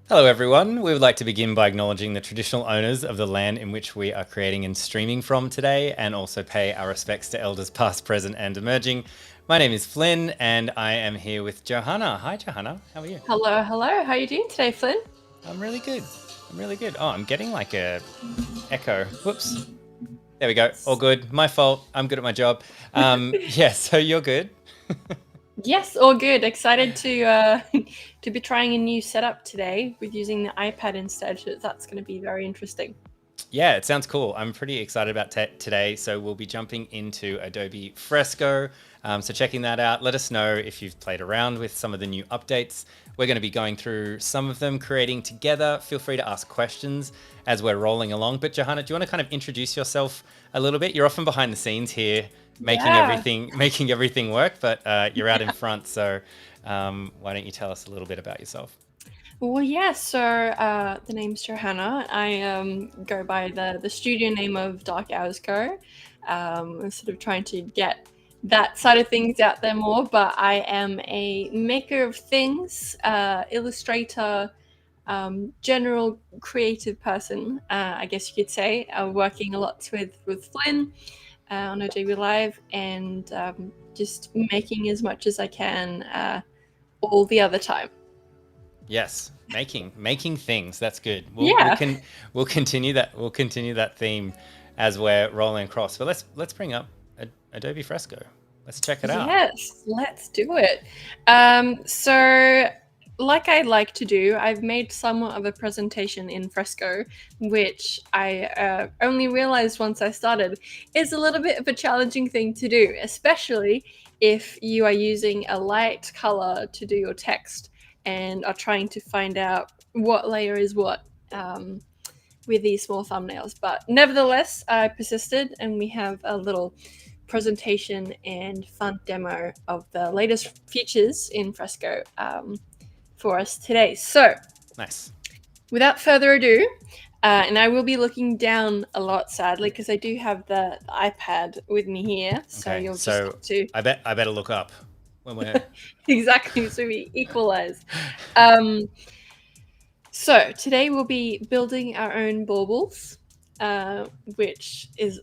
Hello everyone, we would like to begin by acknowledging the traditional owners of the land in which we are creating and streaming from today, and also pay our respects to elders past, present and emerging. My name is Flynn and I am here with Johanna. Hi Johanna, how are you? Hello, hello. How are you doing today, Flynn? I'm really good. I'm really good. Oh, I'm getting like a echo. Whoops. There we go. All good. My fault. I'm good at my job. Yeah, so you're good. Yes, all good. Excited to to be trying a new setup today with using the iPad instead. So that's going to be very interesting. Yeah, it sounds cool. I'm pretty excited about today. So we'll be jumping into Adobe Fresco. So checking that out. Let us know if you've played around with some of the new updates. We're going to be going through some of them, creating together. Feel free to ask questions as we're rolling along. But Johanna, do you want to kind of introduce yourself a little bit? You're often behind the scenes here, making Yeah. everything work, but you're out in front. So why don't you tell us a little bit about yourself? Well, yeah. So the name's Johanna. I go by the studio name of Dark Hours Co. I'm sort of trying to get that side of things out there more, but I am a maker of things, illustrator, general creative person, I guess you could say, working a lot with Flynn on Adobe Live, and just making as much as I can all the other time. Yes, making things. That's good. Yeah. We'll continue that. We'll continue that theme as we're rolling across. But let's bring up Adobe Fresco. Let's check it out. Yes, let's do it. So, like I like to do, I've made somewhat of a presentation in Fresco, which I only realized once I started is a little bit of a challenging thing to do, especially if you are using a light color to do your text and are trying to find out what layer is what. With these small thumbnails, but nevertheless, I persisted, and we have a little presentation and fun demo of the latest features in Fresco for us today. So, Nice. without further ado, and I will be looking down a lot, sadly, because I do have the iPad with me here. So Okay. you'll just So have to I better look up when we're. exactly, so we equalize. Um, so today we'll be building our own baubles, which is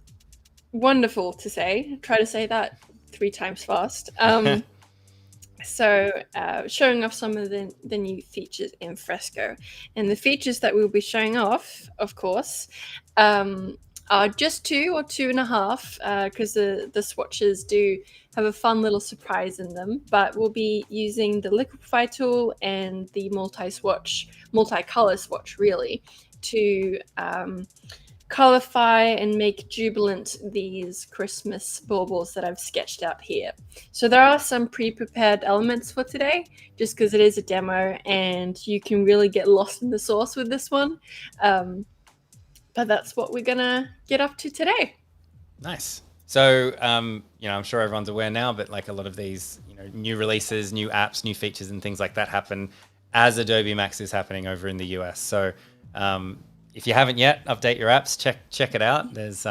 wonderful to say. Try to say that 3 times fast. So showing off some of the new features in Fresco. And the features that we'll be showing off, of course, are just 2 or 2.5, because the swatches do have a fun little surprise in them. But we'll be using the Liquify tool and the multi-color swatch, really, to colorify and make jubilant these Christmas baubles that I've sketched out here. So there are some pre-prepared elements for today, just because it is a demo and you can really get lost in the sauce with this one. But that's what we're gonna get up to today. Nice. So I'm sure everyone's aware now, but like a lot of these, new releases, new apps, new features, and things like that happen as Adobe Max is happening over in the US. So if you haven't yet, update your apps. Check it out. There's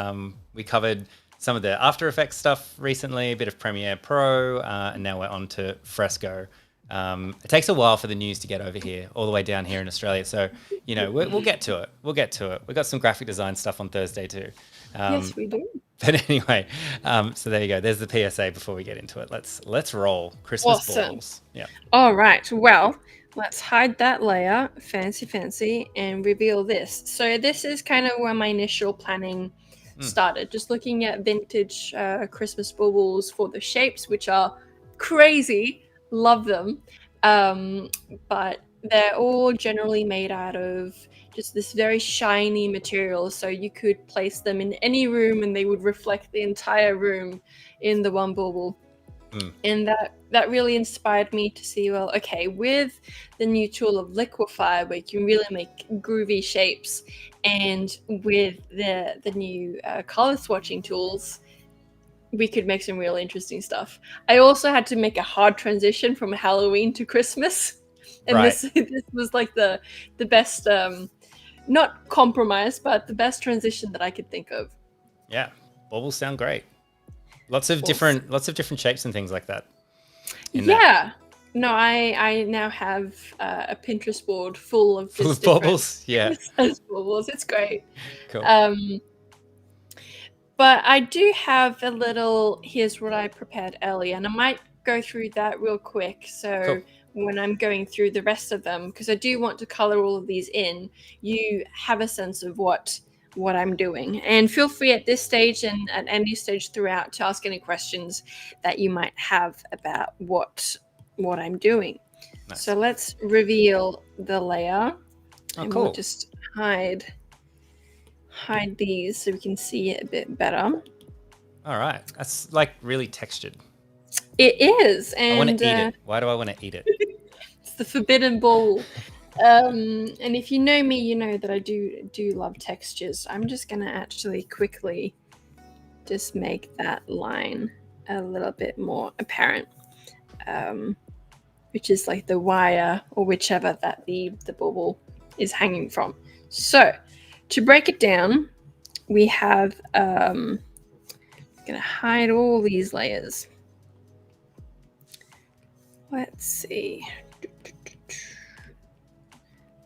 we covered some of the After Effects stuff recently, a bit of Premiere Pro, and now we're on to Fresco. It takes a while for the news to get over here, all the way down here in Australia. So we'll get to it. We'll get to it. We've got some graphic design stuff on Thursday too. Yes, we do. But anyway, so there you go. There's the PSA before we get into it. Let's roll Christmas Awesome. balls. Yeah. All right. Well, let's hide that layer, fancy, and reveal this. So this is kind of where my initial planning started. Just looking at vintage Christmas baubles for the shapes, which are crazy. Love them. But they're all generally made out of just this very shiny material, so you could place them in any room and they would reflect the entire room in the one bauble. And that really inspired me to see, well, okay, with the new tool of Liquify, where you can really make groovy shapes, and with the new color swatching tools, we could make some really interesting stuff. I also had to make a hard transition from Halloween to Christmas, and Right. this was like the best, not compromise, but the best transition that I could think of. Yeah. Baubles sound great. Lots of different shapes and things like that. Yeah. No, I now have a Pinterest board full of Full just of different baubles? Yeah. baubles. It's great. Cool. But I do have a little, here's what I prepared earlier, and I might go through that real quick. So Cool. when I'm going through the rest of them, because I do want to color all of these in, you have a sense of what I'm doing. And feel free at this stage and at any stage throughout to ask any questions that you might have about what I'm doing. Nice. So let's reveal the layer, and cool. we'll just hide these so we can see it a bit better. All right. That's like really textured. It is. And I want to eat it. Why do I want to eat it? It's the forbidden bauble. And if you know me, you know that I do love textures. I'm just going to actually quickly just make that line a little bit more apparent, which is like the wire or whichever that the bauble is hanging from. So to break it down, we have, I'm going to hide all these layers. Let's see.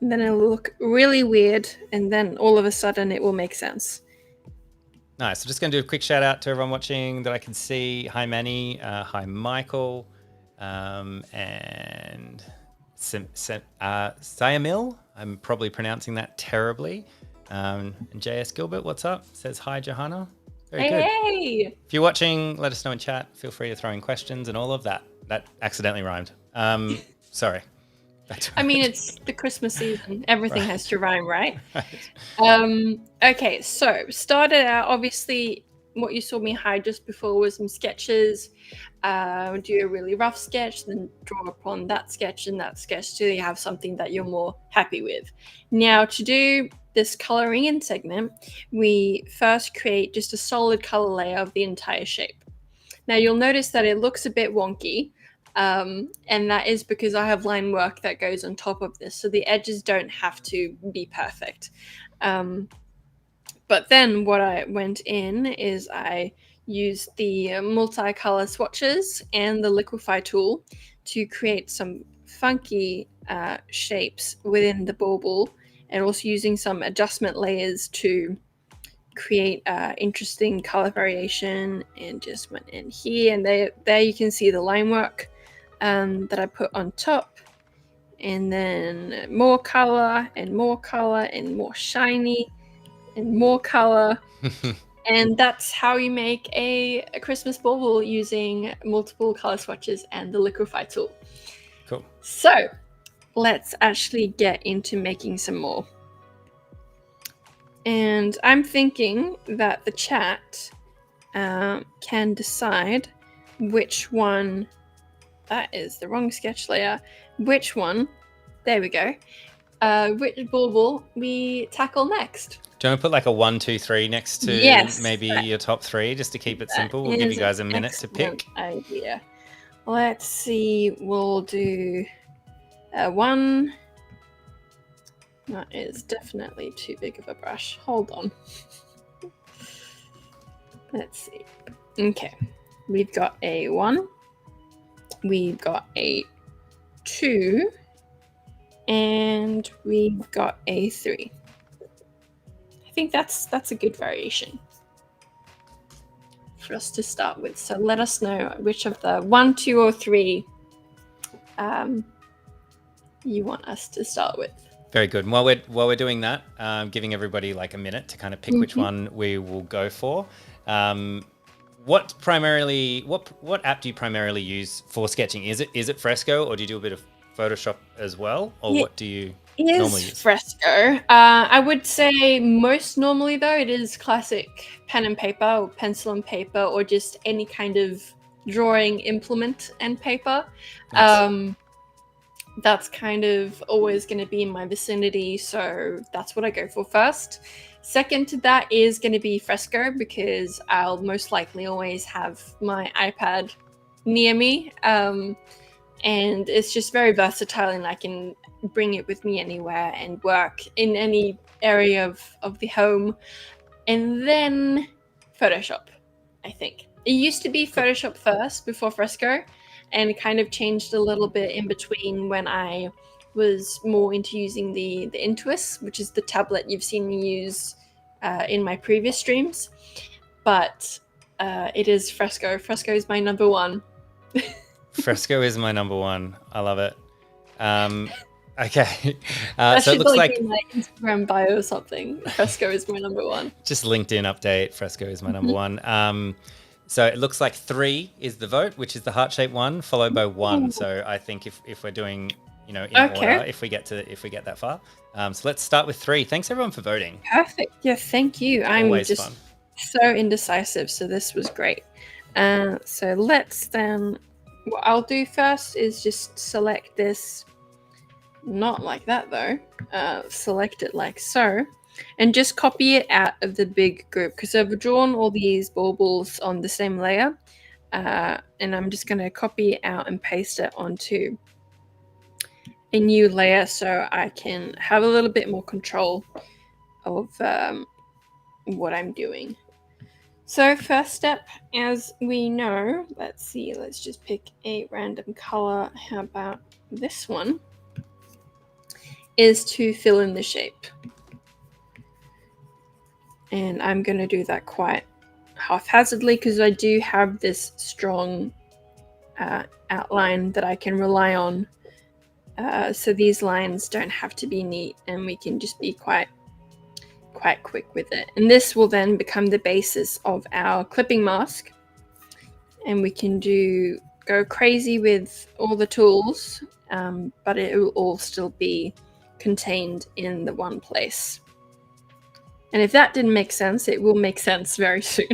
And then it'll look really weird, and then all of a sudden it will make sense. Nice. So just going to do a quick shout out to everyone watching that I can see. Hi, Manny. Hi, Michael. And Sayamil. I'm probably pronouncing that terribly. And JS Gilbert, what's up? Says hi, Johanna. Very good. Hey! If you're watching, let us know in chat. Feel free to throw in questions and all of that. That accidentally rhymed. Sorry. I mean, it's the Christmas season. Everything has to rhyme, right? Right. Okay, so started out, obviously, what you saw me hide just before was some sketches. Do a really rough sketch, then draw upon that sketch and that sketch till you have something that you're more happy with. Now, to do this coloring in segment, we first create just a solid color layer of the entire shape. Now, you'll notice that it looks a bit wonky. And that is because I have line work that goes on top of this, so the edges don't have to be perfect. But then what I went in is I used the multicolor swatches and the Liquify tool to create some funky shapes within the bauble, and also using some adjustment layers to create interesting color variation, and just went in here, and there you can see the line work that I put on top, and then more color and more color and more shiny and more color. And that's how you make a Christmas bauble using multiple color swatches and the Liquify tool. Cool. So let's actually get into making some more. And I'm thinking that the chat can decide which one. That is the wrong sketch layer. Which one? There we go. Which bauble we tackle next? Do you want to put like a 1, 2, 3 next to maybe your top 3 just to keep it simple? We'll give you guys a minute to pick. Idea. Let's see. We'll do 1. That is definitely too big of a brush. Hold on. Let's see. Okay. We've got a 1. We've got a 2, and we've got a 3. I think that's a good variation for us to start with. So let us know which of the 1, 2, or 3 you want us to start with. Very good. And while we're doing that, giving everybody like a minute to kind of pick which one we will go for. What app do you primarily use for sketching? Is it Fresco, or do you do a bit of Photoshop as well, or what do you normally use? Fresco. I would say most normally though it is classic pen and paper or pencil and paper, or just any kind of drawing implement and paper. Nice. That's kind of always going to be in my vicinity, so that's what I go for first. Second to that is going to be Fresco, because I'll most likely always have my iPad near me, and it's just very versatile, and I can bring it with me anywhere and work in any area of the home. And then Photoshop, I think. It used to be Photoshop first before Fresco, and it kind of changed a little bit in between when I was more into using the Intuos, which is the tablet you've seen me use in my previous streams. But it is Fresco. Fresco is my number one. Fresco is my number one. I love it. Okay. That So it should looks like like be my Instagram bio or something. Fresco is my number one. just LinkedIn update. Fresco is my number one. So it looks like 3 is the vote, which is the heart-shaped one, followed by 1. So I think if we're doing, in order, if we get that far. So let's start with 3. Thanks everyone for voting. Perfect. Yeah, thank you. I'm Always just fun. so indecisive, so this was great. So let's then, what I'll do first is just select this, not like that though, select it like so, and just copy it out of the big group, because I've drawn all these baubles on the same layer, and I'm just going to copy it out and paste it onto a new layer so I can have a little bit more control of what I'm doing. So first step, as we know, let's see, let's just pick a random color. How about this one? Is to fill in the shape. And I'm going to do that quite haphazardly because I do have this strong outline that I can rely on. So these lines don't have to be neat, and we can just be quite quick with it. And this will then become the basis of our clipping mask. And we can go crazy with all the tools, but it will all still be contained in the one place. And if that didn't make sense, it will make sense very soon.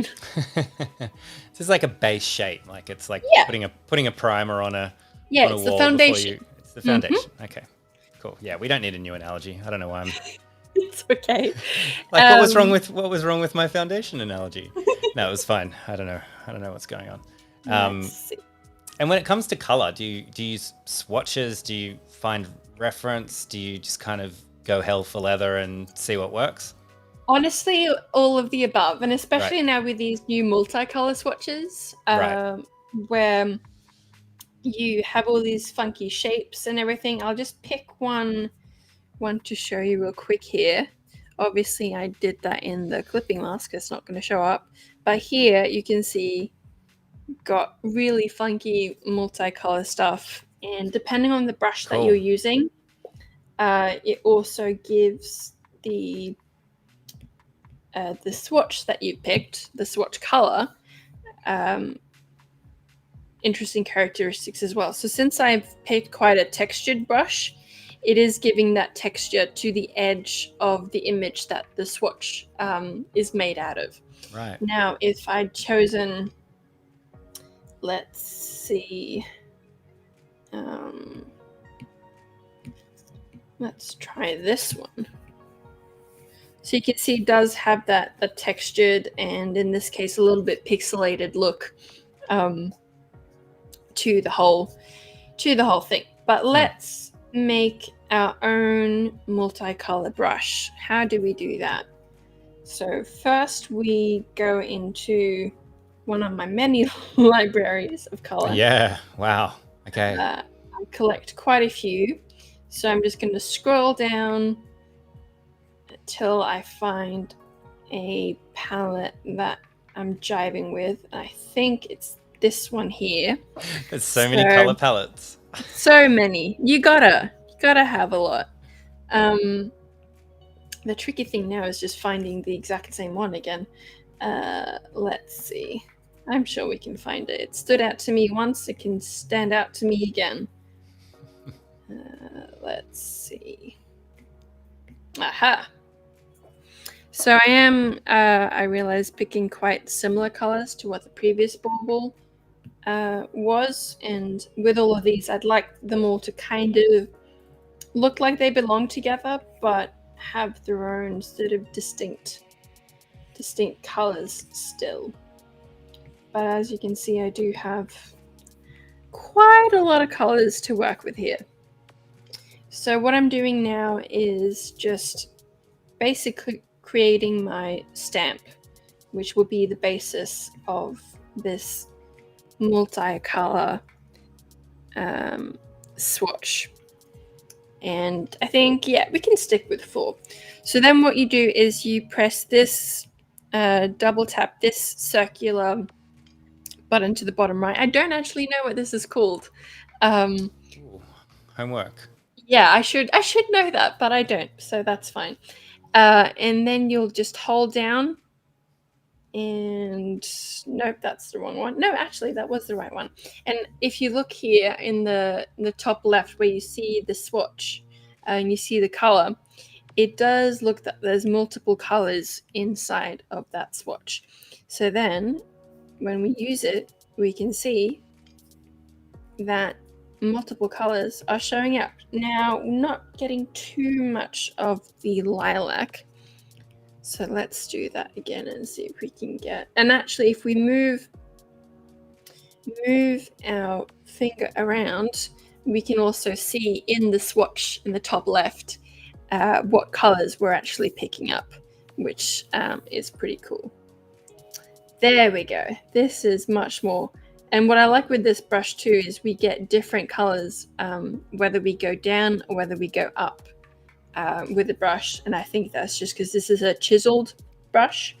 This is like a base shape, like it's like putting a primer on a it's the foundation. It's the foundation. Okay, cool. Yeah, we don't need a new analogy. I don't know why I'm. It's okay. Like what was wrong with my foundation analogy? No, it was fine. I don't know what's going on. Let's see. And when it comes to color, do you use swatches? Do you find reference? Do you just kind of go hell for leather and see what works? Honestly, all of the above, and especially now with these new multicolor swatches, where you have all these funky shapes and everything. I'll just pick one to show you real quick here. Obviously, I did that in the clipping mask. It's not going to show up, but here you can see got really funky multicolor stuff, and depending on the brush that you're using, it also gives the swatch that you picked, the swatch color, interesting characteristics as well. So since I've picked quite a textured brush, it is giving that texture to the edge of the image that the swatch is made out of. Right. Now, if I'd chosen, let's see, let's try this one. So you can see it does have that textured and, in this case, a little bit pixelated look to the whole thing. But let's make our own multicolor brush. How do we do that? So first we go into one of my many libraries of color. Yeah. Wow. Okay. I collect quite a few. So I'm just going to scroll down until I find a palette that I'm jiving with. I think it's this one here. There's so many color palettes. So many. You gotta have a lot. The tricky thing now is just finding the exact same one again. Let's see. I'm sure we can find it. It stood out to me once. It can stand out to me again. Let's see. Aha. So I realize, picking quite similar colors to what the previous bauble was, and with all of these, I'd like them all to kind of look like they belong together, but have their own sort of distinct colors still. But as you can see, I do have quite a lot of colors to work with here. So what I'm doing now is just basically creating my stamp, which will be the basis of this multicolor swatch. And I think, yeah, we can stick with 4. So then what you do is you press this, double tap this circular button to the bottom right. I don't actually know what this is called. Ooh, homework. Yeah, I should know that, but I don't, so that's fine. And then you'll just hold down, and nope, that's the wrong one. No, actually, that was the right one. And if you look here in the top left where you see the swatch, and you see the color, it does look that there's multiple colors inside of that swatch. So then when we use it, we can see that multiple colors are showing up. Now, not getting too much of the lilac. So let's do that again and see if we can get, and actually if we move our finger around, we can also see in the swatch in the top left what colors we're actually picking up, which is pretty cool. There we go. This is much more. And what I like with this brush too is we get different colors, whether we go down or whether we go up with the brush. And I think that's just because this is a chiseled brush.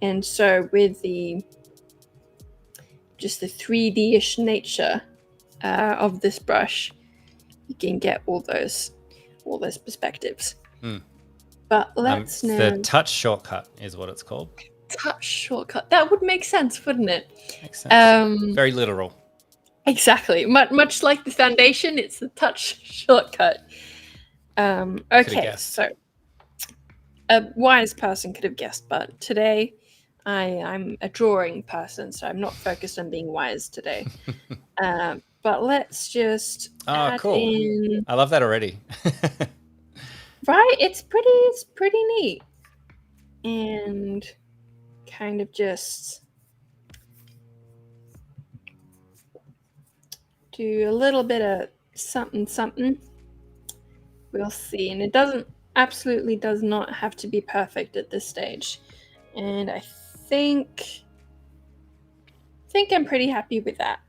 And so with just the 3D-ish nature of this brush, you can get all those perspectives. But let's now... The touch shortcut is what it's called. Touch shortcut. That would make sense, wouldn't it? Makes sense. Very literal. Exactly. Much like the foundation, it's the touch shortcut. Okay, so a wise person could have guessed, but today I'm a drawing person, so I'm not focused on being wise today. But let's just add in... I love that already. Right? It's pretty neat. And kind of just do a little bit of something. We'll see. And it absolutely does not have to be perfect at this stage. And I think I'm pretty happy with that.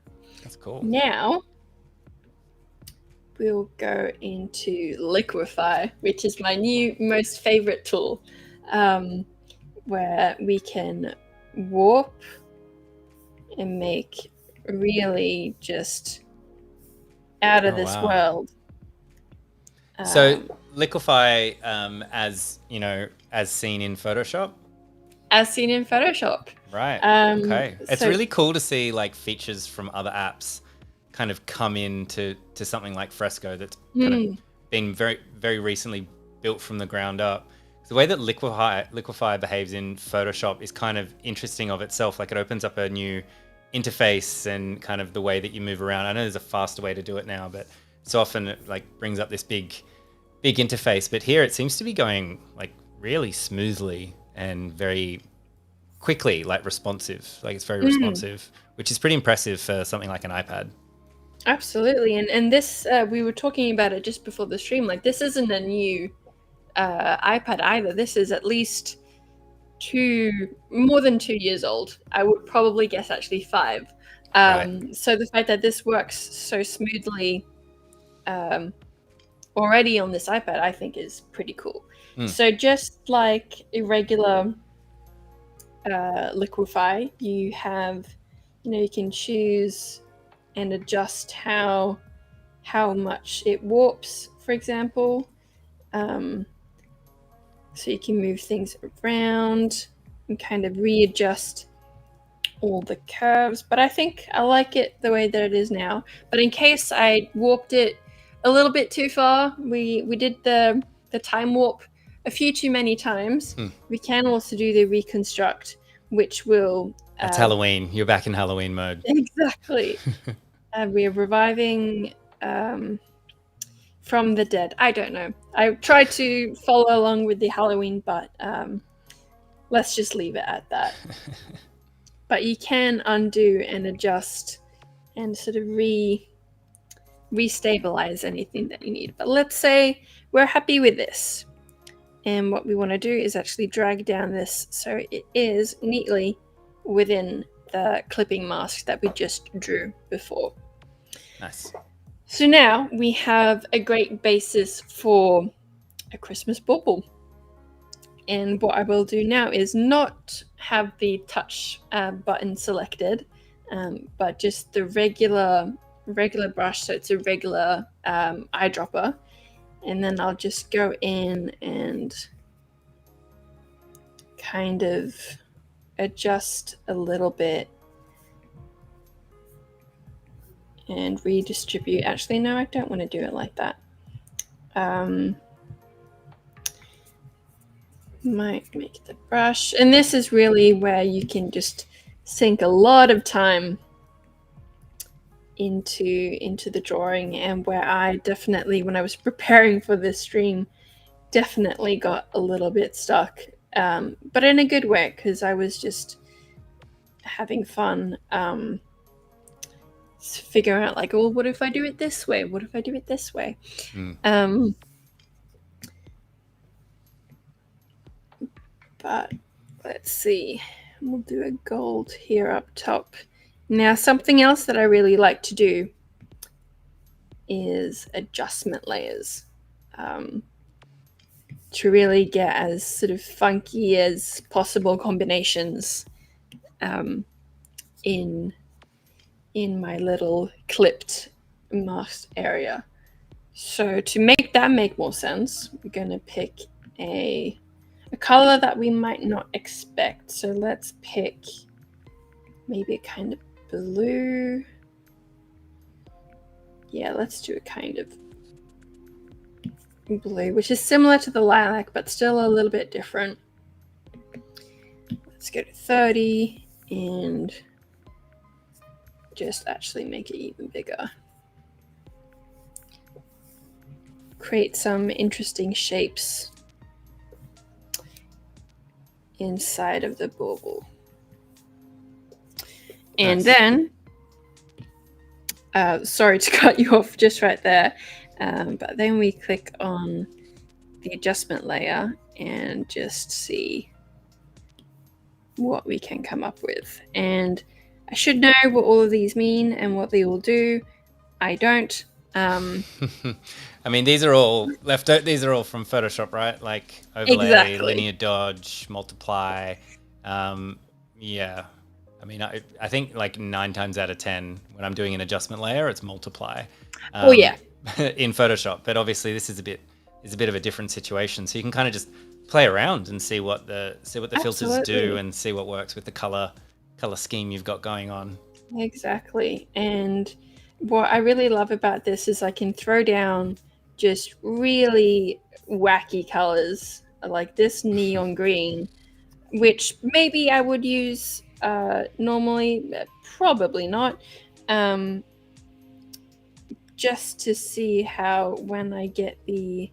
That's cool. Now we'll go into Liquify, which is my new most favorite tool, where we can warp and make really just out of this world. So Liquify, as you know, as seen in Photoshop. As seen in Photoshop. Right. Okay. It's really cool to see like features from other apps kind of come into something like Fresco that's kind of been very, very recently built from the ground up. The way that Liquify behaves in Photoshop is kind of interesting of itself. Like it opens up a new interface and kind of the way that you move around. I know there's a faster way to do it now, but so often it like brings up this big interface. But here it seems to be going like really smoothly and very quickly, like responsive. Like it's very responsive, which is pretty impressive for something like an iPad. Absolutely. And this, we were talking about it just before the stream. Like this isn't a new iPad either. This is at least more than 2 years old. I would probably guess actually 5. Right. So the fact that this works so smoothly already on this iPad, I think is pretty cool. So just like a regular Liquify, you have, you can choose and adjust how much it warps, for example. So you can move things around and kind of readjust all the curves. But I think I like it the way that it is now. But in case I warped it a little bit too far, we did the time warp a few too many times. We can also do the reconstruct, which will... That's Halloween. You're back in Halloween mode. Exactly. We're reviving... from the dead. I don't know. I tried to follow along with the Halloween, but let's just leave it at that. But you can undo and adjust and sort of restabilize anything that you need. But let's say we're happy with this. And what we want to do is actually drag down this so it is neatly within the clipping mask that we just drew before. Nice. So now we have a great basis for a Christmas bauble. And what I will do now is not have the touch button selected, but just the regular brush. So it's a regular eyedropper. And then I'll just go in and kind of adjust a little bit and redistribute. Actually, no, I don't want to do it like that. Might make the brush. And this is really where you can just sink a lot of time into the drawing, and where I definitely, when I was preparing for this stream, definitely got a little bit stuck, but in a good way, because I was just having fun figuring out, like, well, what if I do it this way? What if I do it this way? But let's see. We'll do a gold here up top. Now, something else that I really like to do is adjustment layers, to really get as sort of funky as possible combinations in my little clipped mask area. So to make that make more sense, we're going to pick a color that we might not expect. So let's pick maybe a kind of blue. Yeah, let's do a kind of blue, which is similar to the lilac, but still a little bit different. Let's go to 30 and just actually make it even bigger. Create some interesting shapes inside of the bauble. And then, sorry to cut you off just right there, but then we click on the adjustment layer and just see what we can come up with. And I should know what all of these mean and what they all do. I don't. I mean, these are all these are all from Photoshop, right? Like overlay, Exactly. linear dodge, multiply. Yeah. I mean, I think like 9 times out of 10 when I'm doing an adjustment layer, it's multiply. Oh yeah. In Photoshop, but obviously this is a bit of a different situation. So you can kind of just play around and see what the filters do and see what works with the color scheme you've got going on. Exactly. And what I really love about this is I can throw down just really wacky colors, like this neon green, which maybe I would use normally, probably not, just to see how, when I get the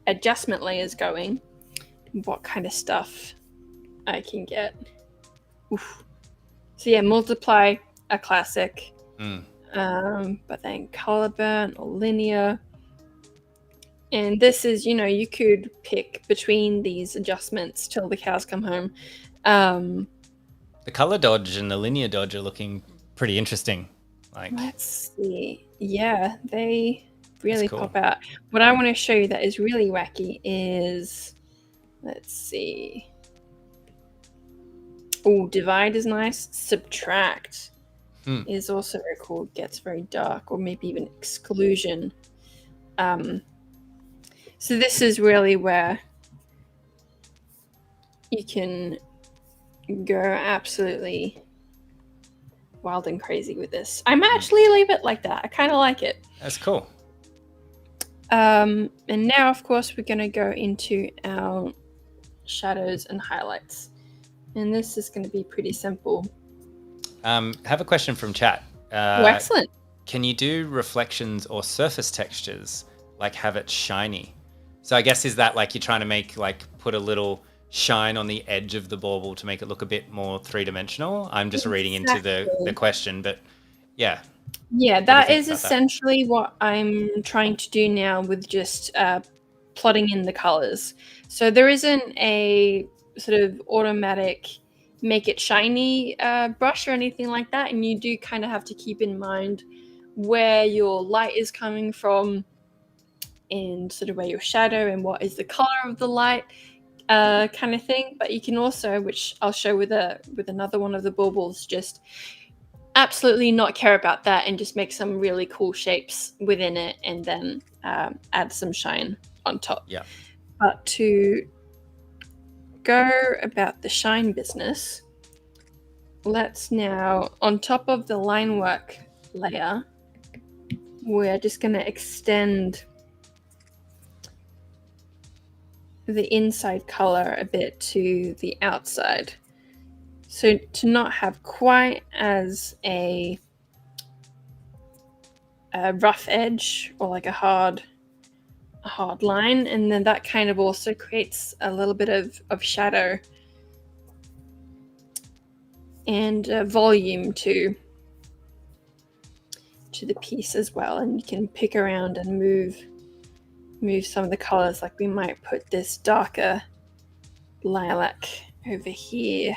adjustment layers going, what kind of stuff I can get. Oof. So yeah, multiply, a classic. But then color burn or linear. And this is, you could pick between these adjustments till the cows come home. The color dodge and the linear dodge are looking pretty interesting. Like, let's see. Yeah, they really pop out. What I want to show you that is really wacky is, let's see. Oh, divide is nice. Subtract is also very cool. Gets very dark, or maybe even exclusion. So this is really where you can go absolutely wild and crazy with this. I might actually leave it like that. I kind of like it. That's cool. And now, of course, we're going to go into our shadows and highlights. And this is going to be pretty simple. Have a question from chat. Oh, excellent. Can you do reflections or surface textures, like have it shiny? So I guess, is that like you're trying to make, like, put a little shine on the edge of the bauble to make it look a bit more three-dimensional? I'm just reading into the question, but yeah. Yeah, that is essentially what I'm trying to do now with just plotting in the colors. So there isn't a sort of automatic make it shiny brush or anything like that, and you do kind of have to keep in mind where your light is coming from and sort of where your shadow and what is the color of the light kind of thing. But you can also, which I'll show with another one of the baubles, just absolutely not care about that and just make some really cool shapes within it and then add some shine on top. Yeah. But to go about the shine business, let's now, on top of the line work layer, we're just going to extend the inside color a bit to the outside. So to not have quite as a rough edge or like a hard line, and then that kind of also creates a little bit of shadow and volume to the piece as well. And you can pick around and move some of the colors, like we might put this darker lilac over here.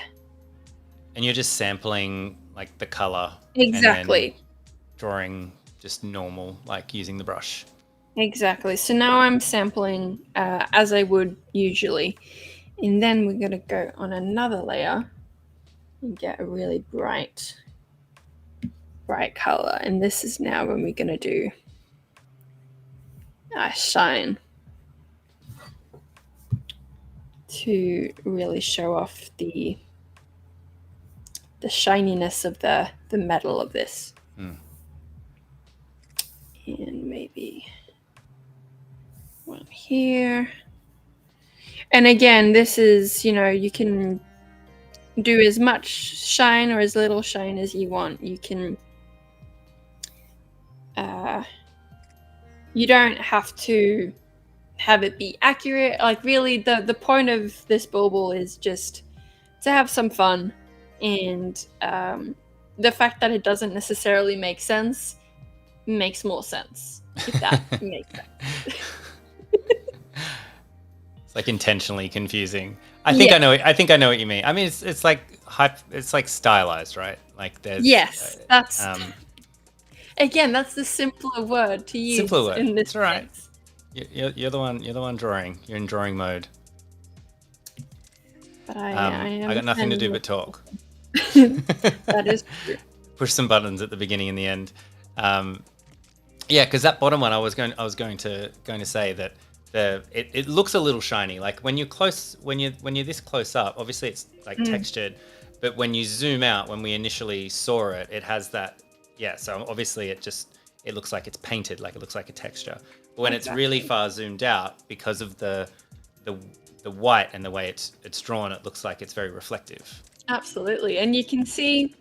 And you're just sampling like the color. Exactly. And then drawing just normal, like using the brush. Exactly. So now I'm sampling as I would usually. And then we're going to go on another layer and get a really bright color. And this is now when we're going to do shine to really show off the shininess of the metal of this. And maybe one here. And again, this is, you can do as much shine or as little shine as you want. You can you don't have to have it be accurate. Like really the point of this bauble is just to have some fun, and the fact that it doesn't necessarily make sense makes more sense, if that makes sense. It's like intentionally confusing. I think I know what you mean. I mean, it's like it's like stylized, right? Like there's that's again, that's the simpler word to use. Simpler word. In this That's right. sense. You're the one drawing. You're in drawing mode. But I got nothing to do but talk. That is true. Push some buttons at the beginning and the end. Yeah, because that bottom one, I was going to say that it looks a little shiny. Like when you're this close up, obviously it's like textured, but when you zoom out, when we initially saw it, it has that. Yeah, so obviously it looks like it's painted, like it looks like a texture. But when it's really far zoomed out, because of the white and the way it's drawn, it looks like it's very reflective. Absolutely, and you can see,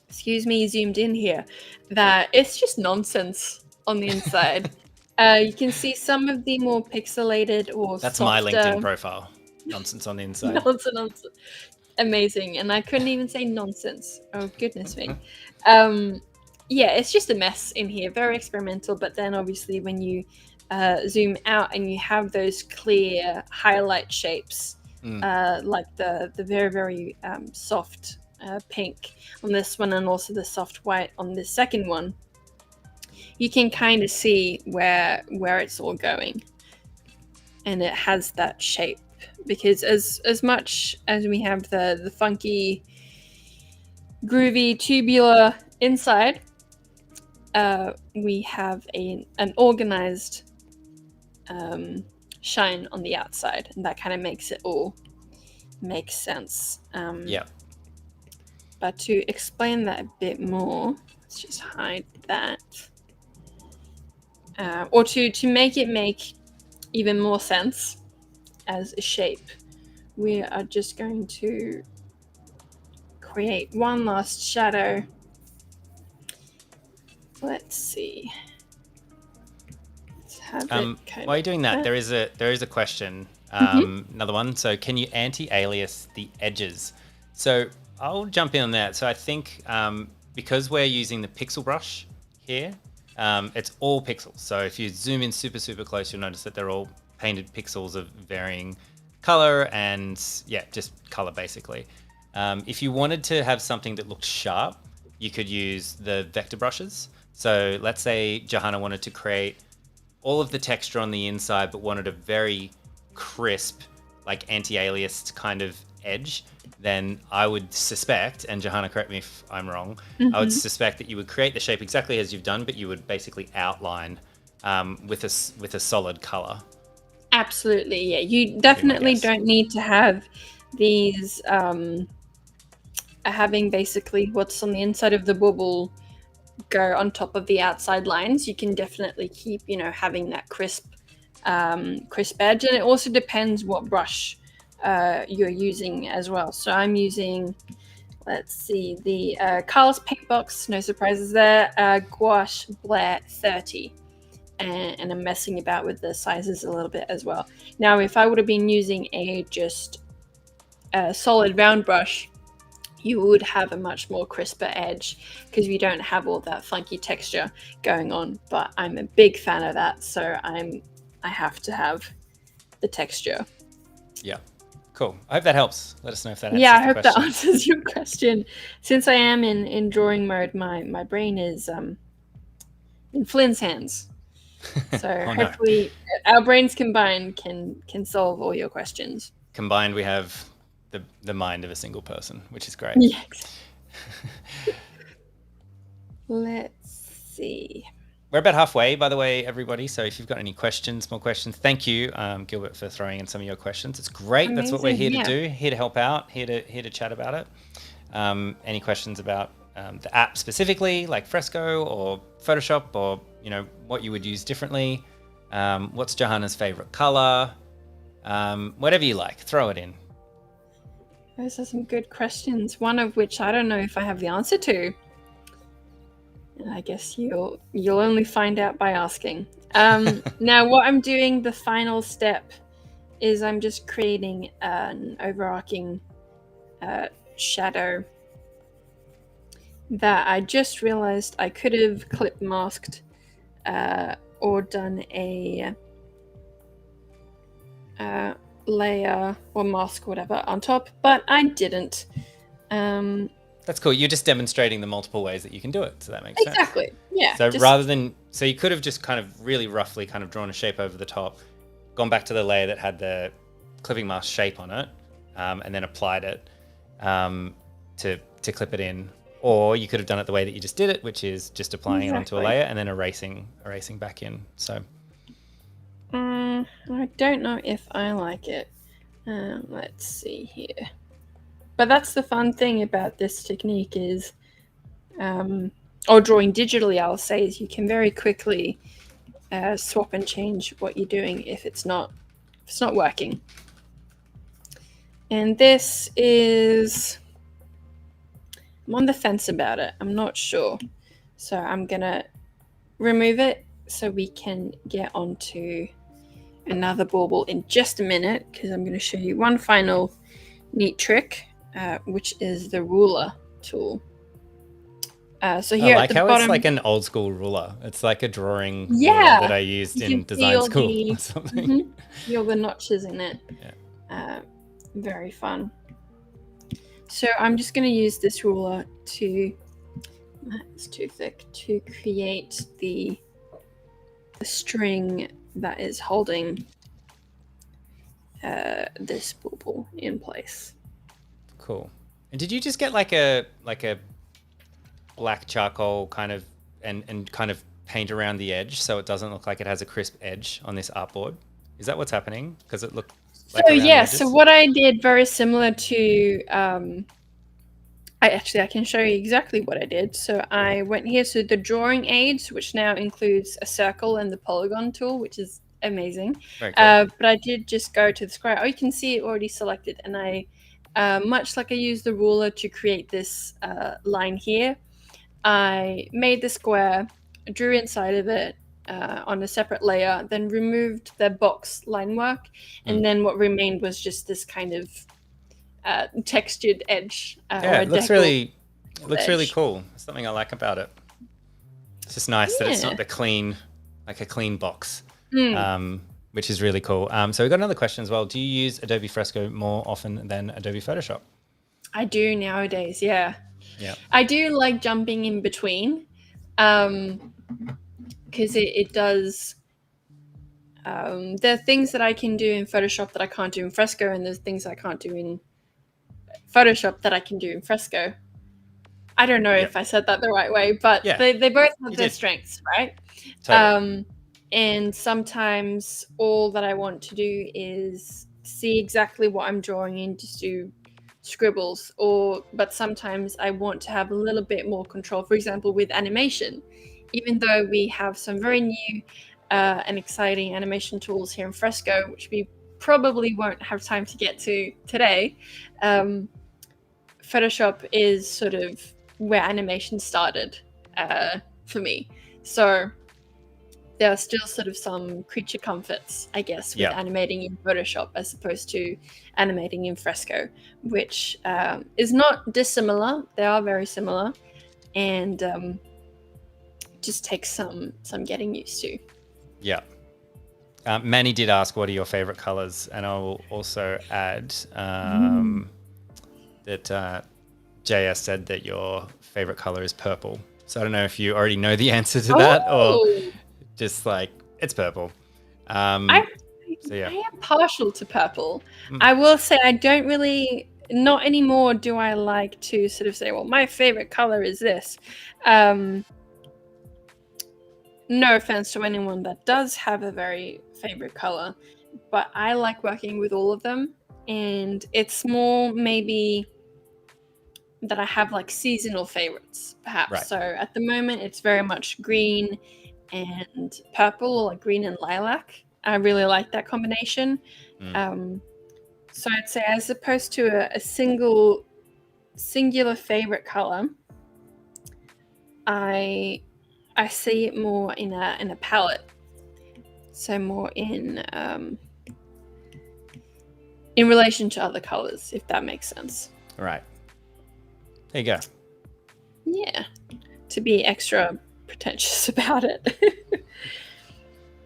excuse me, zoomed in here, that it's just nonsense on the inside. You can see some of the more pixelated or that's softer, my LinkedIn profile. Nonsense on the inside. Nonsense. Amazing, and I couldn't even say nonsense. Oh goodness me. Yeah, it's just a mess in here, very experimental. But then obviously when you zoom out and you have those clear highlight shapes, like the very, very soft pink on this one, and also the soft white on this second one, you can kind of see where it's all going, and it has that shape. Because as much as we have the funky, groovy, tubular inside, we have an organized shine on the outside, and that kind of makes it all make sense. Yeah. But to explain that a bit more, let's just hide that. Or to make it make even more sense as a shape, we are just going to create one last shadow. Let's see. Let's have it while you're doing that, there is a question. Another one. So can you anti-alias the edges? So I'll jump in on that. So I think because we're using the pixel brush here, it's all pixels. So if you zoom in super, super close, you'll notice that they're all painted pixels of varying color and just color basically. If you wanted to have something that looked sharp, you could use the vector brushes. So let's say Johanna wanted to create all of the texture on the inside, but wanted a very crisp, like anti-aliased kind of edge, then I would suspect, and Johanna, correct me if I'm wrong, I would suspect that you would create the shape exactly as you've done, but you would basically outline with a solid color. Absolutely, yeah. You definitely don't need to have these having basically what's on the inside of the bauble go on top of the outside lines. You can definitely keep, you know, having that crisp edge, and it also depends what brush you're using as well. So I'm using, let's see, the Carlos Paint Box, no surprises there, Gouache Blair 30. And I'm messing about with the sizes a little bit as well. Now, if I would have been using a solid round brush, you would have a much more crisper edge because you don't have all that funky texture going on. But I'm a big fan of that, so I have to have the texture. Yeah, cool. I hope that helps. Let us know if that answers Yeah, I the hope question. that answers your question. Since I am in drawing mode, my brain is in Flynn's hands. So hopefully our brains combined can solve all your questions. Combined, we have the mind of a single person, which is great. Yeah. Let's see. We're about halfway, by the way, everybody. So if you've got any questions, more questions, thank you, Gilbert, for throwing in some of your questions. It's great. Amazing. That's what we're here to do. Here to help out. Here to chat about it. Any questions about the app specifically, like Fresco or Photoshop, or what you would use differently? What's Johanna's favorite color? Whatever you like, throw it in. Those are some good questions. One of which I don't know if I have the answer to. I guess you'll only find out by asking. Now, what I'm doing, the final step, is I'm just creating an overarching shadow that I just realized I could have clip masked or done a layer or mask, whatever, on top, but I didn't. That's cool. You're just demonstrating the multiple ways that you can do it, so that makes sense. Exactly. Yeah. So you could have just kind of really roughly kind of drawn a shape over the top, gone back to the layer that had the clipping mask shape on it, and then applied it to clip it in. Or you could have done it the way that you just did it, which is just applying it onto a layer and then erasing back in. So I don't know if I like it. Let's see here. But that's the fun thing about this technique is, or drawing digitally, I'll say, is you can very quickly swap and change what you're doing if it's not working. And this is, I'm on the fence about it. I'm not sure. So I'm gonna remove it so we can get onto another bauble in just a minute, because I'm going to show you one final neat trick, which is the ruler tool. So here I like at the how bottom, it's like an old school ruler. It's like a drawing ruler that I used in design school or something. See all the notches in it. Yeah. Very fun. So I'm just going to use this ruler to, it's too thick, to create the string that is holding this bauble in place. Cool. And did you just get like a black charcoal kind of and kind of paint around the edge so it doesn't look like it has a crisp edge on this artboard? Is that what's happening? Because it looked like so what I did, very similar to I can show you exactly what I did. So I went here to the drawing aids, which now includes a circle and the polygon tool, which is amazing. Very cool. But I did just go to the square. Oh, you can see it already selected. And I, much like I used the ruler to create this line here, I made the square, drew inside of it on a separate layer, then removed the box line work. And then what remained was just this kind of textured edge. It looks really cool. That's something I like about it. It's just nice that it's not a clean box, which is really cool. So we've got another question as well. Do you use Adobe Fresco more often than Adobe Photoshop? I do nowadays, yeah. Yeah. I do like jumping in between, because it does. There are things that I can do in Photoshop that I can't do in Fresco, and there's things I can't do in Photoshop that I can do in Fresco. I don't know if I said that the right way, but Yeah, they both have you their did. strengths, right? Totally. And sometimes all that I want to do is see exactly what I'm drawing and just do scribbles, but sometimes I want to have a little bit more control. For example, with animation, even though we have some very new and exciting animation tools here in Fresco, which we probably won't have time to get to today, Photoshop is sort of where animation started for me. So there are still sort of some creature comforts, I guess, with animating in Photoshop as opposed to animating in Fresco, which is not dissimilar. They are very similar, and just takes some getting used to. Yeah. Manny did ask, what are your favorite colors? And I will also add that JS said that your favorite color is purple. So I don't know if you already know the answer to that or just like, it's purple. I am partial to purple. I will say I don't really, not anymore do I like to sort of say, well, my favorite color is this. No offense to anyone that does have a very favorite color, but I like working with all of them. And it's more maybe that I have like seasonal favorites, perhaps. Right. So at the moment, it's very much green and purple, or like green and lilac. I really like that combination. So I'd say, as opposed to a singular favorite color, I see it more in a palette. So more in relation to other colors, if that makes sense. Right. There you go. Yeah, to be extra pretentious about it.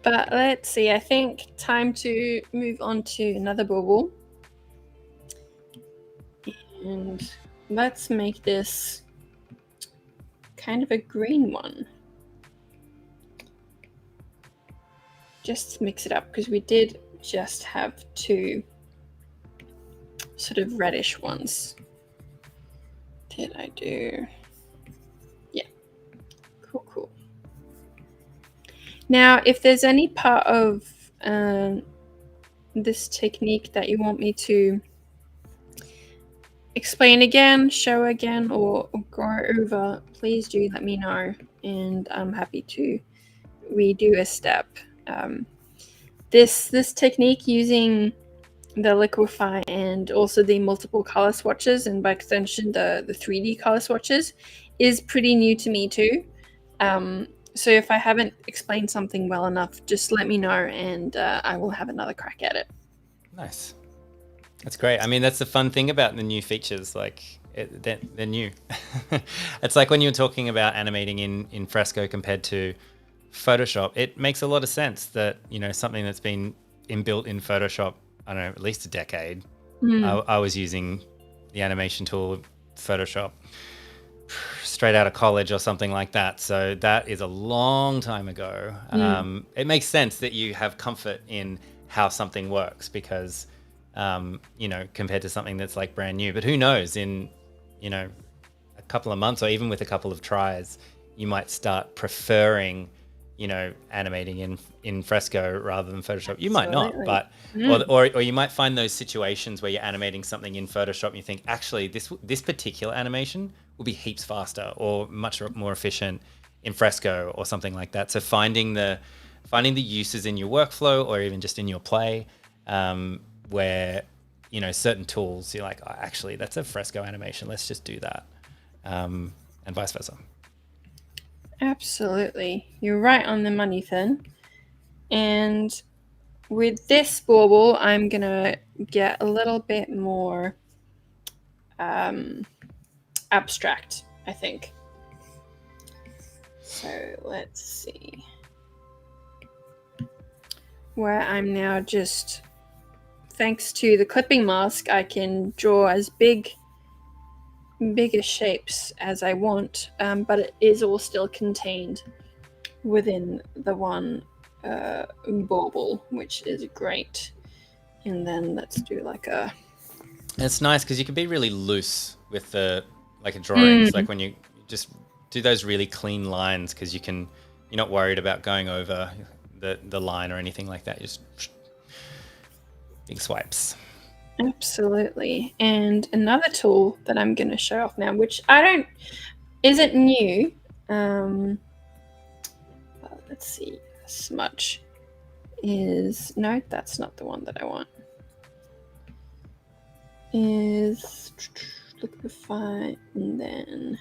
But let's see, I think time to move on to another bauble. And let's make this kind of a green one. Just to mix it up, because we did just have two sort of reddish ones. Did I do? Yeah. Cool. Now, if there's any part of this technique that you want me to explain again, show again, or go over, please do let me know, and I'm happy to redo a step. This technique using the Liquify and also the multiple color swatches, and by extension the 3D color swatches, is pretty new to me too. So if I haven't explained something well enough, just let me know, and I will have another crack at it. Nice. That's great. I mean, that's the fun thing about the new features. Like, they're new. It's like when you were talking about animating in Fresco compared to Photoshop, it makes a lot of sense that, something that's been inbuilt in Photoshop, I don't know, at least a decade. I was using the animation tool Photoshop straight out of college or something like that. So that is a long time ago. It makes sense that you have comfort in how something works because, compared to something that's like brand new. But who knows, in, a couple of months or even with a couple of tries, you might start preferring, animating in Fresco rather than Photoshop. You might not, but or you might find those situations where you're animating something in Photoshop and you think, actually, this particular animation will be heaps faster or much more efficient in Fresco or something like that. So finding the uses in your workflow or even just in your play, where certain tools you're like, oh, actually, that's a Fresco animation. Let's just do that, and vice versa. Absolutely. You're right on the money, Finn. And with this bauble, I'm going to get a little bit more abstract, I think. So let's see. Where I'm now just, thanks to the clipping mask, I can draw as big bigger shapes as I want, but it is all still contained within the one bauble, which is great. And then let's do like a... It's nice because you can be really loose with the drawings, like when you just do those really clean lines, because you're not worried about going over the line or anything like that. Just big swipes. Absolutely. And another tool that I'm going to show off now, which isn't new. Let's see. Smudge is... No, that's not the one that I want. Is Liquify, and then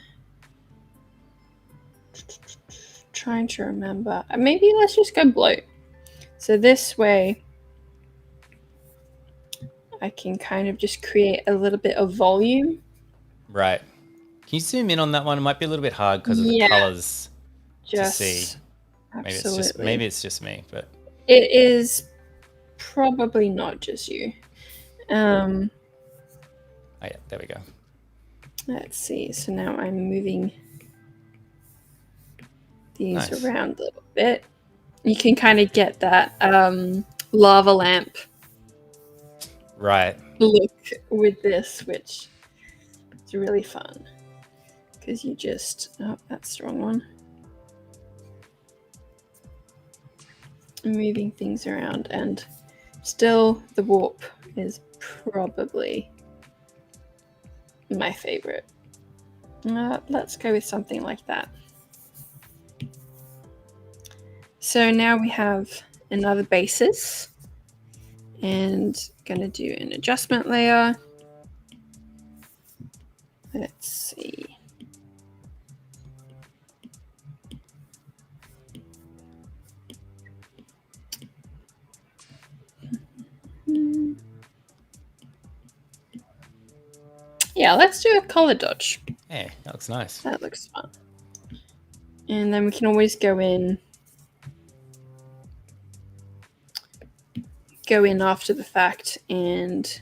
trying to remember. Maybe let's just go bloat. So this way I can kind of just create a little bit of volume. Right. Can you zoom in on that one? It might be a little bit hard because of the colors to see. Absolutely. Maybe it's just me, but it is probably not just you. Oh yeah, there we go. Let's see. So now I'm moving these around a little bit. You can kind of get that lava lamp look with this, which is really fun because you just... Oh, that's the wrong one. Moving things around, and still the warp is probably my favorite. Let's go with something like that. So now we have another basis, and going to do an adjustment layer. Let's see. Yeah, let's do a color dodge. Hey, that looks nice. That looks fun. And then we can always go in after the fact and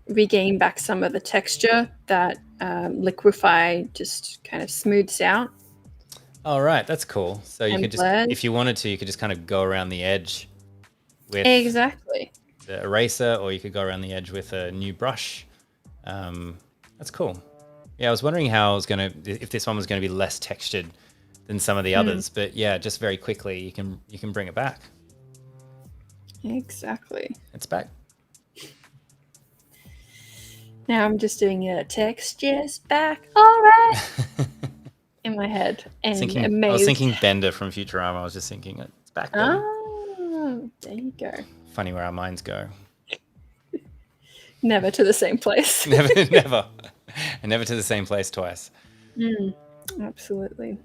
regain back some of the texture that Liquify just kind of smooths out. Oh, right. That's cool. So you could just, if you wanted to, you could just kind of go around the edge with exactly the eraser, or you could go around the edge with a new brush. That's cool. Yeah, I was wondering if this one was going to be less textured than some of the others, but yeah, just very quickly you can bring it back. Exactly. It's back. Now I'm just doing a textures back. All right. In my head. And I was thinking Bender from Futurama. I was just thinking it's back. Oh, there you go. Funny where our minds go. Never to the same place. never to the same place twice. Absolutely.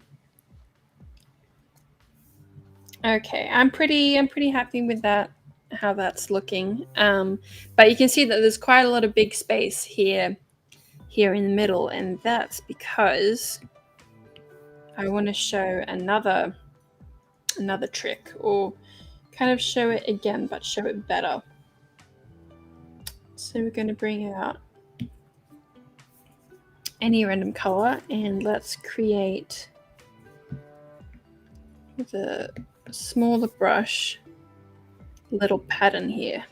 Okay, I'm pretty happy with that, how that's looking. But you can see that there's quite a lot of big space here in the middle, and that's because I want to show another trick, or kind of show it again, but show it better. So we're going to bring out any random color, and let's create with a smaller brush little pattern here.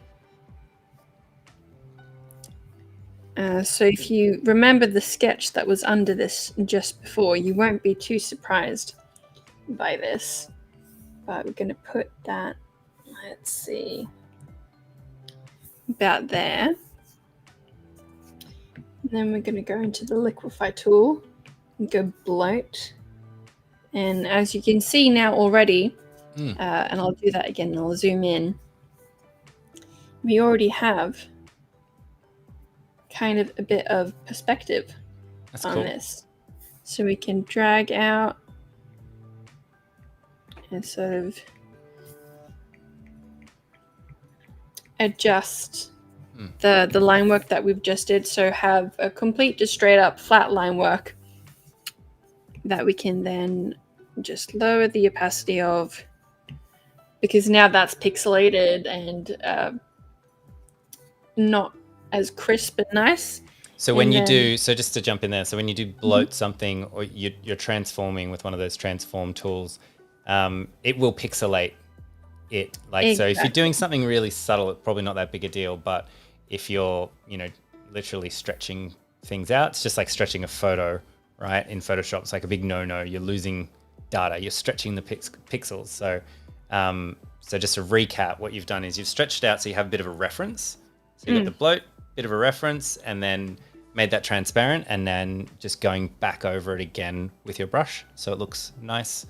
So if you remember the sketch that was under this just before, you won't be too surprised by this. But we're going to put that, let's see, about there. And then we're going to go into the Liquify tool and go bloat. And as you can see now already, and I'll do that again, and I'll zoom in, we already have kind of a bit of perspective on this. So we can drag out and sort of adjust the line work that we've just did. So have a complete just straight up flat line work that we can then just lower the opacity of, because now that's pixelated and not as crisp and nice. So when you do, so just to jump in there, so when you do bloat something or you're transforming with one of those transform tools, it will pixelate it. Like, so if you're doing something really subtle, it's probably not that big a deal. But if you're, literally stretching things out, it's just like stretching a photo, right? In Photoshop, it's like a big no-no. You're losing data. You're stretching the pixels. So, so just to recap, what you've done is you've stretched out so you have a bit of a reference. So you got the bloat, bit of a reference, and then made that transparent, and then just going back over it again with your brush so it looks nice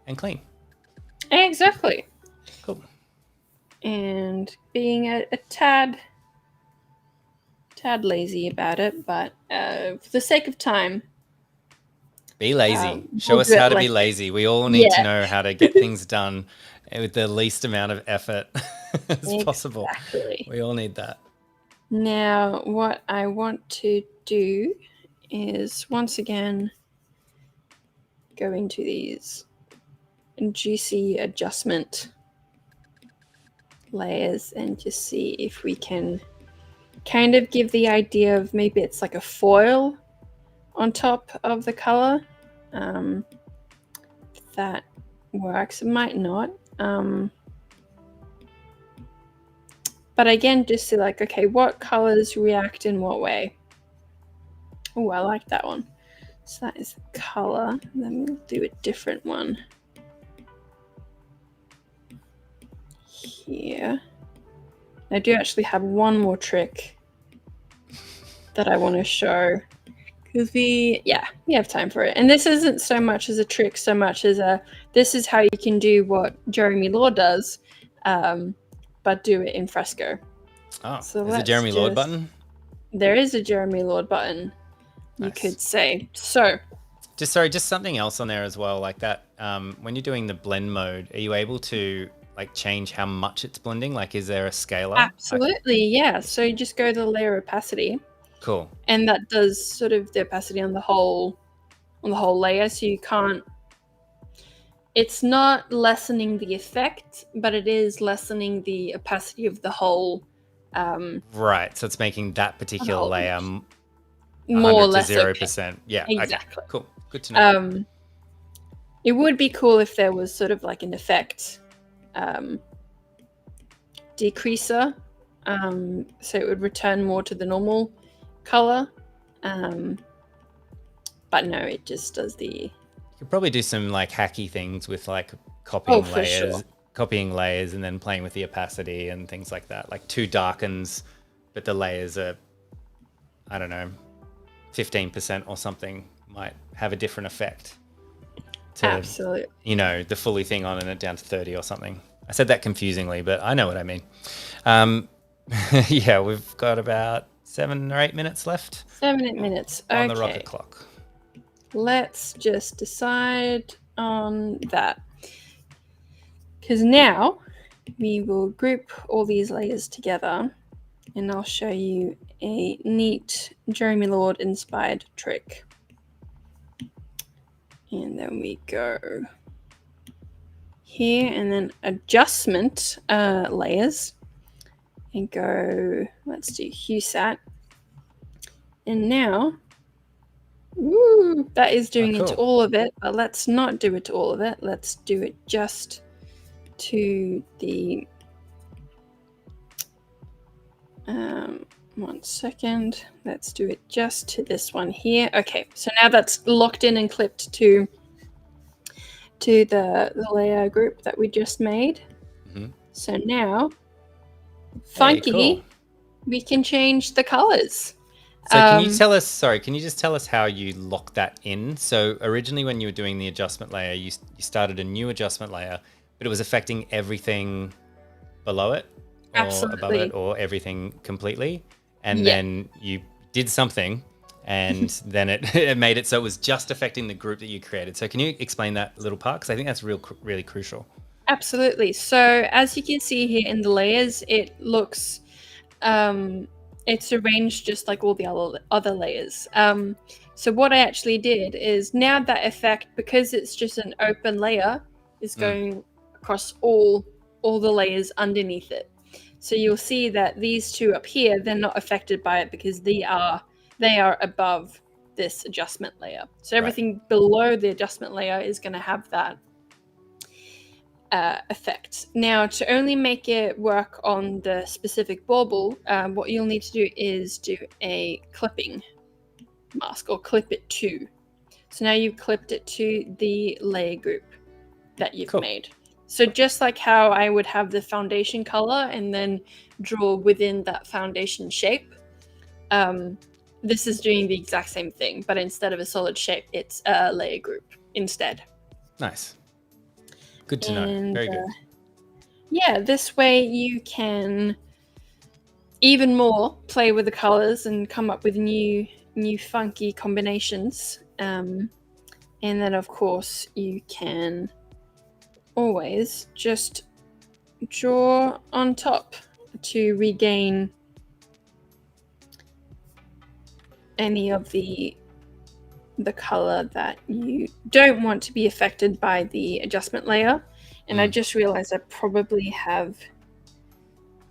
and clean. Exactly. Cool. And being a tad lazy about it, but for the sake of time, be lazy. Show us how to be lazy. We all need to know how to get things done with the least amount of effort as possible. We all need that. Now, what I want to do is once again go into these juicy adjustment layers and just see if we can kind of give the idea of maybe it's like a foil on top of the color. If that works, it might not. But again, just see like, okay, what colors react in what way? Oh, I like that one. So that is the color. Then we'll do a different one here. I do actually have one more trick that I want to show because we have time for it. And this isn't so much as a trick, so much as this is how you can do what Jeremy Lord does, but do it in Fresco. Oh, so there's a Jeremy Lord button? There is a Jeremy Lord button, you could say. So just something else on there as well, like that. When you're doing the blend mode, are you able to like change how much it's blending? Like, is there a scaler? Absolutely, yeah. So you just go to the layer opacity. Cool. And that does sort of the opacity on the whole layer. So you can't. It's not lessening the effect, but it is lessening the opacity of the whole. Right. So it's making that particular layer more or less 0%. Okay. Yeah. Exactly. Okay. Cool. Good to know. It would be cool if there was sort of like an effect decreaser, so it would return more to the normal color. But no, it just does the. You could probably do some like hacky things with like copying layers and then playing with the opacity and things like that. Like 2 darkens, but the layers are, I don't know, 15% or something, might have a different effect. Absolutely. The fully thing on and it down to 30 or something. I said that confusingly, but I know what I mean. Yeah, we've got about 7 or 8 minutes left. 7 or 8 minutes. On the rocket clock. Let's just decide on that. Because now we will group all these layers together and I'll show you a neat Jeremy Lord inspired trick. And then we go here and then adjustment layers and go, let's do HueSat. And now, that is doing it to all of it, but let's not do it to all of it. Let's do it just to the, 1 second. Let's do it just to this one here. Okay, so now that's locked in and clipped to the layer group that we just made. Mm-hmm. So now, funky, we can change the colors. So can you just tell us how you lock that in? So originally when you were doing the adjustment layer, you started a new adjustment layer, but it was affecting everything below it or above it or everything completely. And then you did something and then it made it so it was just affecting the group that you created. So can you explain that little part? Because I think that's really crucial. Absolutely. So as you can see here in the layers, it looks, it's arranged just like all the other layers. So what I actually did is now that effect, because it's just an open layer, is going across all the layers underneath it. So you'll see that these two up here, they're not affected by it because they are they are above this adjustment layer. So everything below the adjustment layer is going to have that effect. Now, to only make it work on the specific bauble, what you'll need to do is do a clipping mask, or clip it to. So now you've clipped it to the layer group that you've made. So just like how I would have the foundation color and then draw within that foundation shape, this is doing the exact same thing, but instead of a solid shape, it's a layer group instead. Nice. Good to know. Very good. Yeah, this way you can even more play with the colors and come up with new funky combinations. And then, of course, you can always just draw on top to regain any of the color that you don't want to be affected by the adjustment layer. And I just realized I probably have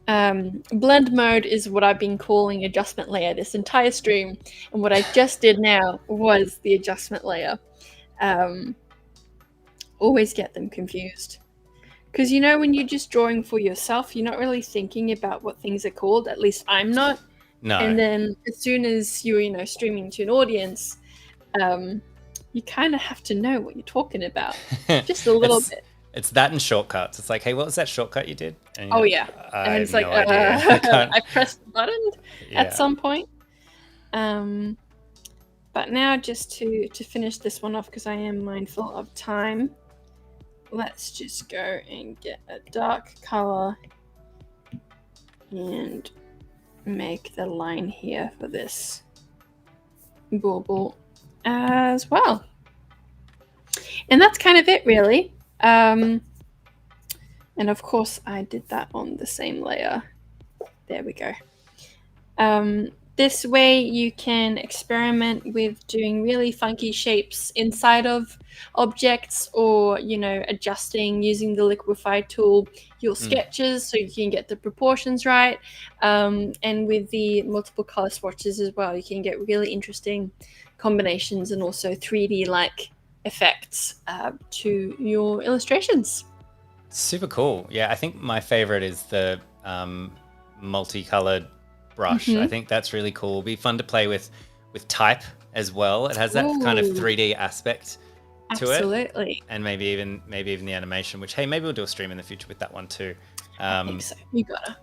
blend mode is what I've been calling adjustment layer this entire stream, and what I just did now was the adjustment layer. Always get them confused, because you know, when you're just drawing for yourself, you're not really thinking about what things are called. At least I'm not. No. And then as soon as you're streaming to an audience, you kind of have to know what you're talking about, just a little bit. It's that and shortcuts. It's like, hey, what was that shortcut you did? And and it's like, no idea. I pressed the button at some point. But now, just to finish this one off, because I am mindful of time, let's just go and get a dark color and make the line here for this bauble as well. And that's kind of it, really. And of course I did that on the same layer. There we go. This way you can experiment with doing really funky shapes inside of objects, or adjusting using the Liquify tool your sketches so you can get the proportions right. And with the multiple color swatches as well, you can get really interesting combinations and also 3D like effects to your illustrations. Super cool. Yeah, I think my favorite is the multicolored brush. I think that's really cool. It'll be fun to play with type as well. It has that kind of 3D aspect to it. Absolutely. And maybe even the animation, which, hey, maybe we'll do a stream in the future with that one too. I think so. You gotta.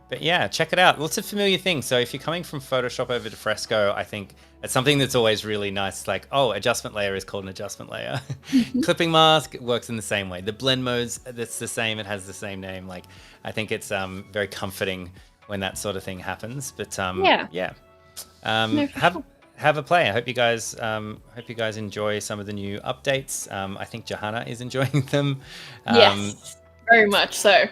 But yeah, check it out. Lots of familiar things. So if you're coming from Photoshop over to Fresco, I think it's something that's always really nice. Like, oh, adjustment layer is called an adjustment layer. Clipping mask works in the same way. The blend modes, that's the same. It has the same name. Like, I think it's very comforting when that sort of thing happens. But yeah. Have a play. I hope you guys enjoy some of the new updates. I think Johanna is enjoying them. Yes, very much so.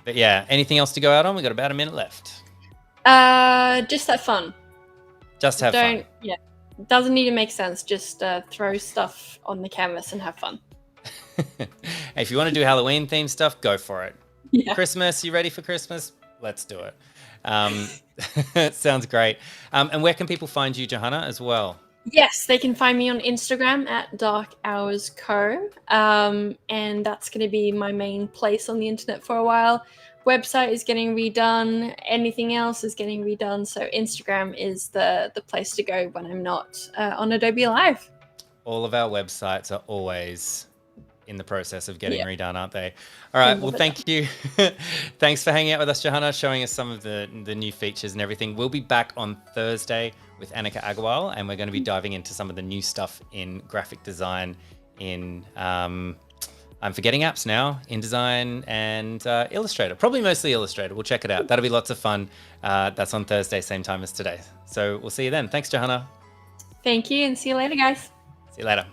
But yeah, anything else to go out on? We've got about a minute left. Just have fun. Just have fun. Yeah, doesn't need to make sense. Just throw stuff on the canvas and have fun. If you want to do Halloween themed stuff, go for it. Yeah. Christmas, you ready for Christmas? Let's do it. Sounds great. And where can people find you, Johanna, as well? Yes, they can find me on Instagram at darkhoursco, and that's going to be my main place on the internet for a while. Website is getting redone. Anything else is getting redone. So Instagram is the place to go when I'm not on Adobe Live. All of our websites are always in the process of getting redone, aren't they? All right. Well, thank you. Thanks for hanging out with us, Johanna, showing us some of the new features and everything. We'll be back on Thursday with Annika Agarwal, and we're going to be diving into some of the new stuff in graphic design, in I'm forgetting apps now, InDesign and Illustrator. Probably mostly Illustrator. We'll check it out. That'll be lots of fun. That's on Thursday, same time as today. So we'll see you then. Thanks, Johanna. Thank you, and see you later, guys. See you later.